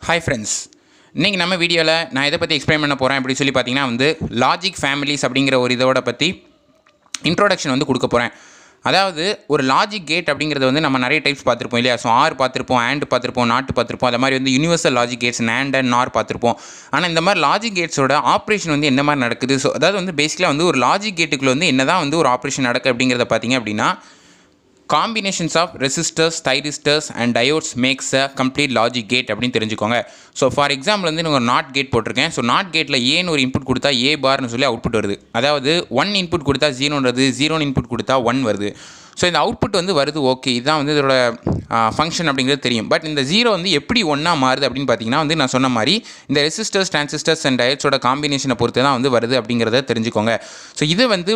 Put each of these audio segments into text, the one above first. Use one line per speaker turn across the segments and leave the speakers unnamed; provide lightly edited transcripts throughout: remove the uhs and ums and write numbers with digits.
Hi friends, இன்றைக்கி நம்ம வீடியோவில் நான் எதை பற்றி எக்ஸ்பிளைன் பண்ண போகிறேன் அப்படி சொல்லி பார்த்தீங்கன்னா லாஜிக் ஃபேமிலிஸ் அப்படிங்கிற ஒரு இதோட பற்றி இன்ட்ரோடக்ஷன் கொடுக்க போகிறேன். அதாவது ஒரு லாஜிக் கேட் அப்படிங்கிறது நம்ம நிறைய டைப்ஸ் பார்த்துருப்போம் இல்லையா. ஸோ ஆர் பார்த்துருப்போம், ஆண்ட் பார்த்துருப்போம், நாட்டு பார்த்துருப்போம். அது மாதிரி யூனிவர்சல் லாஜிக் கேட்ஸ் அண்ட் நார் பார்த்துருப்போம். ஆனால் இந்த மாதிரி லாஜிக் கேட்ஸோட ஆப்ரேஷன் என்ன மாதிரி நடக்குது. ஸோ அதாவது பேசிக்கலாக ஒரு லாஜிக் கேட்டுக்குள்ளே என்ன தான் ஒரு ஆப்ரேஷன் நடக்குது அப்படிங்கிறத பார்த்தீங்க அப்படின்னா, combinations of resistors, thyristors and diodes makes a complete logic gate அப்படின்னு தெரிஞ்சுக்கோங்க. ஸோ ஃபார் எக்ஸாம்பிள் நீங்கள் ஒரு நாட் கேட் போட்டிருக்கேன். ஸோ நாட் கேட்டில் ஏன்னு ஒரு இன்புட் கொடுத்தா ஏ பார்னு சொல்லி அவுட்புட் வருது. அதாவது 1 இன்புட் கொடுத்தா 0ன்றது, 0 இன்புட் கொடுத்தா 1 வருது. ஸோ இந்த அவுட்புட் வருது. ஓகே, இதுதான் இதோட ஃபங்க்ஷன் அப்படிங்கிறது தெரியும். பட் இந்த 0 எப்படி 1ஆக மாறுது அப்படின்னு பார்த்தீங்கன்னா நான் சொன்ன மாதிரி இந்த ரெசிஸ்டர்ஸ், டிரான்சிஸ்டர்ஸ் அண்ட் டயோட்ஸோட காம்பினேஷனை பொறுத்து தான் வருது அப்படிங்கிறத தெரிஞ்சுக்கோங்க. ஸோ இது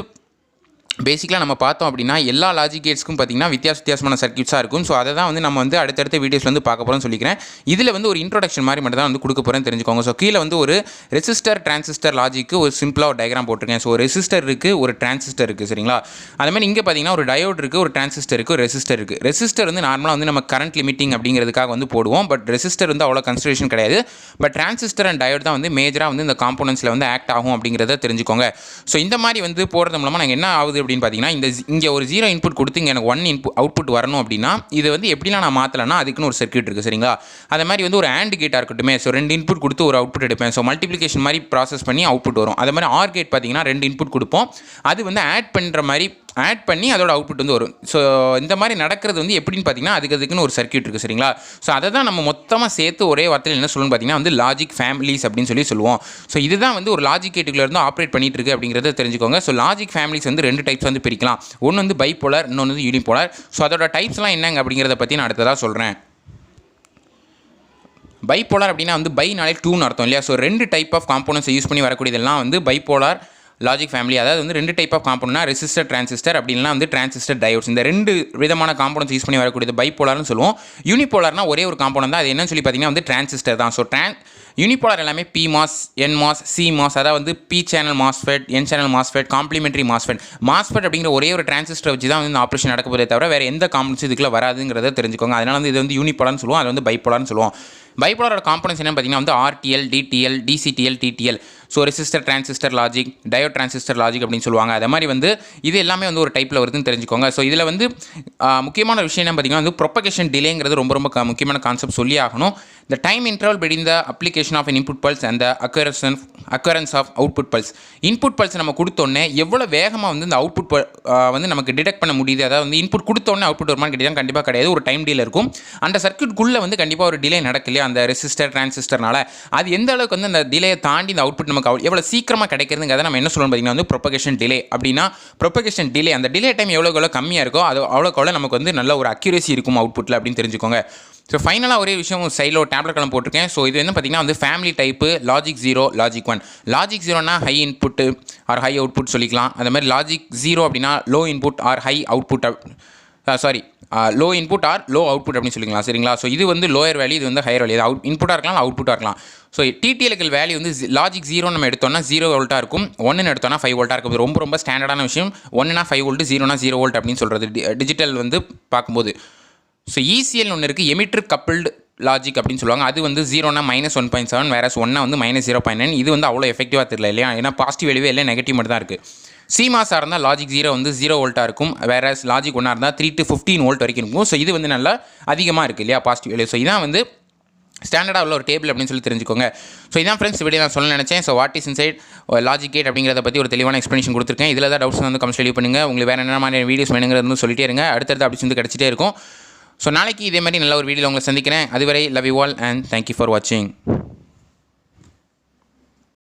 பேசிக்கலாக நம்ம பார்த்தோம் அப்படின்னா எல்லா லாஜிக் கேட்ஸ்க்கும் பார்த்திங்கன்னா வித்தியாசமான சர்க்யூட்ஸாக இருக்கும். ஸோ அதை தான் நம்ம அடுத்தடுத்த வீடியோஸில் பார்க்க போகிறோம்னு சொல்லிக்கிறேன். இதில் ஒரு இன்ட்ரோடக்ஷன் மாதிரி மட்டும் தான் கொடுக்க போகிறேன்னு தெரிஞ்சுக்கோங்க. ஸோ கீழே ஒரு ரெசிஸ்டர் டிரான்சிஸ்டர் லாஜிக்கு ஒரு சிம்பிளாக ஒரு டயக்ராம் போட்டிருக்கேன். ஸோ ஒரு ரெசிஸ்டர் இருக்குது, ஒரு டிரான்சிஸ்டர் இருக்குது, சரிங்களா. அதேமாதிரி இங்கே பார்த்தீங்கன்னா ஒரு டயோட் இருக்குது, ஒரு டிரான்சிஸ்டர் இருக்குது, ஒரு ரெசிஸ்டர் இருக்குது. ரெசிஸ்டர் நார்மலாக நம்ம கரண்ட் லிமிட்டிங் அப்படிங்கிறதுக்காக போடுவோம். பட் ரெசிஸ்டர் அவ்வளோ கன்சிடரேஷன் கிடையாது. பட் டிரான்சிஸ்டர் அண்ட் டயோட் தான் மேஜராக இந்த காம்போனன்ட்ஸில் ஆக்ட் ஆகும் அப்படிங்கிறத தெரிஞ்சுக்கோங்க. ஸோ இந்த மாதிரி போடுறது மூலமாக நாங்கள் என்ன ஆகுது அப்படின்னு பார்த்தீங்கன்னா, இங்கே ஒரு 0 இன்புட் கொடுத்து இங்கே எனக்கு 1 இன்புட் அவுட்புட் வரணும் அப்படின்னா இது எப்படிலாம் நான் மாற்றலைன்னா அதுக்குன்னு ஒரு சர்க்யூட் இருக்குது, சரிங்களா. அதே மாதிரி ஒரு ஆண்ட் கேட்டாக இருக்கட்டும். ஸோ 2 இன்புட் கொடுத்து ஒரு அவுட்புட் எடுப்பேன். ஸோ மல்டிப்ளிகேஷன் மாதிரி ப்ராசஸ் பண்ணி அவுட்புட் வரும். அதே மாதிரி ஆர் கேட் பார்த்தீங்கன்னா 2 இன்புட் கொடுப்போம். அது ஆட் பண்ணுற மாதிரி ஆட் பண்ணி அதோட அவுட்புட் வரும். ஸோ இந்த மாதிரி நடக்கிறது எப்படின்னு பார்த்தீங்கன்னா அதுக்குன்னு ஒரு சர்க்யூட் இருக்குது, சரிங்களா. ஸோ அதை தான் நம்ம மொத்தமாக சேர்த்து ஒரே வார்த்தையில் என்ன சொல்லணும்னு பார்த்தீங்கன்னா லாஜிக் ஃபேமிலிஸ் அப்படின்னு சொல்லுவோம். ஸோ இதுதான் ஒரு லாஜிக் கேட்டுக்குள்ள இருந்து ஆப்ரேட் பண்ணிட்டு இருக்கு அப்படிங்கிறத தெரிஞ்சுக்கோங்க. ஸோ லாஜிக் ஃபேமிலிஸ் 2 டைப்ஸ் பிரிக்கலாம். ஒன்று பைபோலார், இன்னொன்று யூனிபோலார். ஸோ அதோட டைப்ஸ்லாம் என்னங்க அப்படிங்கிறத பற்றி நான் அடுத்ததாக சொல்கிறேன். பைபோலார் அப்படின்னா பைனாலே 2ன்னு அர்த்தம் இல்லையா. So 2 type of components use பண்ணி வரக்கூடியதெல்லாம் பைபோலார் லாஜிக் ஃபேமிலி. அதாவது 2 டைப் ஆஃப் காம்போனன்ட்னா ரெசிஸ்டர், டிரான்சிஸ்டர் அப்படின்னா டிரான்சிஸ்டர், டயோட்ஸ். இந்த 2 விதமான காம்போனன்ட்ஸ் யூஸ் பண்ணி வரக்கூடியது பைபோலார்னு சொல்லுவோம். யூனிபோலார்னா ஒரே ஒரு காம்போனன்ட் தான். அது என்னன்னு சொல்லி பார்த்தீங்கன்னா டிரான்சிஸ்டர் தான். ஸோ யூனிபோலார் எல்லாமே PMOS, NMOS, CMOS, அதாவது P channel MOSFET, N channel MOSFET, complementary MOSFET. MOSFET அப்படிங்கிற ஒரே ஒரு டிரான்சிஸ்டர் வச்சு தான் இந்த ஆப்ரேஷன் நடக்க போதே தவிர வேறு எந்த காம்போனன்ட்ஸ் இதுக்குள்ள வராதுங்கிறத தெரிஞ்சுக்கோங்க. அதனால இது யூனிபோலார்னு சொல்லுவோம், அது பைபோலார்னு சொல்லுவோம். பைபோலாரோட காம்போனன்ட்ஸ் என்ன பார்த்தீங்கன்னா RTL, DTL, DCTL, TTL. So resistor transistor logic, diode transistor logic அப்படின்னு சொல்லுவாங்க. அதே மாதிரி இது எல்லாமே ஒரு டைப்பில் வருதுன்னு தெரிஞ்சுக்கோங்க. ஸோ இதில் முக்கியமான விஷயம் என்ன பார்த்தீங்கன்னா ப்ரொபகேஷன் டிலேங்கிறது ரொம்ப முக்கியமான கான்செப்ட் சொல்லி ஆகணும். The time interval between the application of an input pulse and the occurrence of output pulse. Input pulse நம்ம கொடுத்தோன்னே எவ்வளோ வேகமாக இந்த அவுட்புட் நமக்கு டிடெக்ட் பண்ண முடியுது. அதாவது இன்புட் கொடுத்தோன்னே அவுட்புட் வருமானு கேட்டால் கண்டிப்பாக கிடையாது. ஒரு டைம் டிலே இருக்கும். அந்த சர்க்யூட்குள்ளே கண்டிப்பாக ஒரு டிலே நடக்கலையா அந்த ரெசிஸ்டர் டிரான்சிஸ்டர்னால. அது எந்த அளவுக்கு அந்த டிலேயை தாண்டி இந்த அவுட்புட் நமக்கு எவ்வளோ சீக்கிரமாக கிடைக்கிறதுங்கிறத நம்ம என்ன சொல்லணும் பார்த்தீங்கன்னா ப்ரொபகேஷன் டிலே. அப்படின்னா ப்ரொபகேஷன் டிலே, அந்த டிலே டைம் எவ்வளோ கம்மியாக இருக்கோ அது அவ்வளோக்கு நமக்கு நல்ல ஒரு அக்யூரேசி இருக்கும் அவுட்புட்டில் அப்படின்னு தெரிஞ்சுக்கோங்க. ஸோ ஃபைனலாக ஒரே விஷயம் சைடில் ஒரு டேப்லெட் கலம் போட்டிருக்கேன். ஸோ இது பார்த்தீங்கன்னா family type logic 0, logic 1. Logic 0னா high input or high output சொல்லிக்கலாம். அந்த மாதிரி லாஜிக் 0 அப்படின்னா low input or high output, low input or low output அப்படின்னு சொல்லிக்கலாம், சரிங்களா. ஸோ இது லோயர் வேல்யூ, இது ஹையர் வேல்யூ. இது இன்புட்டாக இருக்கலாம், அவுட்புட்டாக இருக்கலாம். ஸோ டிடிஎலுக்கு வேல்யூ லாஜிக் 0 நம்ம எடுத்தோம்னா 0 வோல்ட்டாக இருக்கும், 1ன்னு எடுத்தோம்னா 5 வோல்ட்டாக இருக்கும். ரொம்ப ஸ்டாண்டர்டான விஷயம். 1னா 5 வோல்ட், 0னா 0 வோல்ட் அப்படின்னு சொல்கிறது டிஜிட்டல் பார்க்கும்போது. ஸோ ECL ஒன்று இருக்குது, எமிட்டர் கப்பிள்டு லாஜிக் அப்படின்னு சொல்லுவாங்க. அது 0னா -1.7, வேற 1னா -0.9. இது அவ்வளோ எஃபெக்டிவாக தெரியல இல்லையா. ஏன்னா பாசிட்டிவ் வேல்யூவே இல்லை, நெகட்டிவ் மட்டும் தான் இருக்குது. CMOS இருந்தால் லாஜிக் 0 0 வோல்ட்டாக இருக்கும், வேற லாஜிக் 1 இருந்தால் 3 to 15 வோல்ட் வரைக்கும் இருக்கும். ஸோ இது நல்லா அதிகமாக இருக்குது இல்லையா பாசிட்டிவ் வேல்யூ. ஸோ இதான் ஸ்டாண்டர்டாக உள்ள ஒரு டேபிள் அப்படின்னு சொல்லி தெரிஞ்சுக்கோங்க. ஸோ இதான் ஃப்ரெண்ட்ஸ் வீடியோ நான் சொல்ல நினச்சேன். So what is inside logic gate அப்படிங்கிறத பற்றி ஒரு தெளிவான எக்ஸ்ப்ளனேஷன் கொடுத்துருக்கேன். இதில் தான் டவுட்ஸ் கமெண்ட்ஸ் லீவ் பண்ணுங்கள். உங்களுக்கு வேறு என்ன மாதிரி வீடியோஸ் வேணுங்கிறது சொல்லிட்டே இருங்க. அடுத்தடுத்து அப்படி கிடச்சிட்டே இருக்கும். ஸோ நாளைக்கு இதே மாதிரி நல்ல ஒரு வீடியோவில் உங்களை சந்திக்கிறேன். அதுவரை love you all and thank you for வாட்சிங்.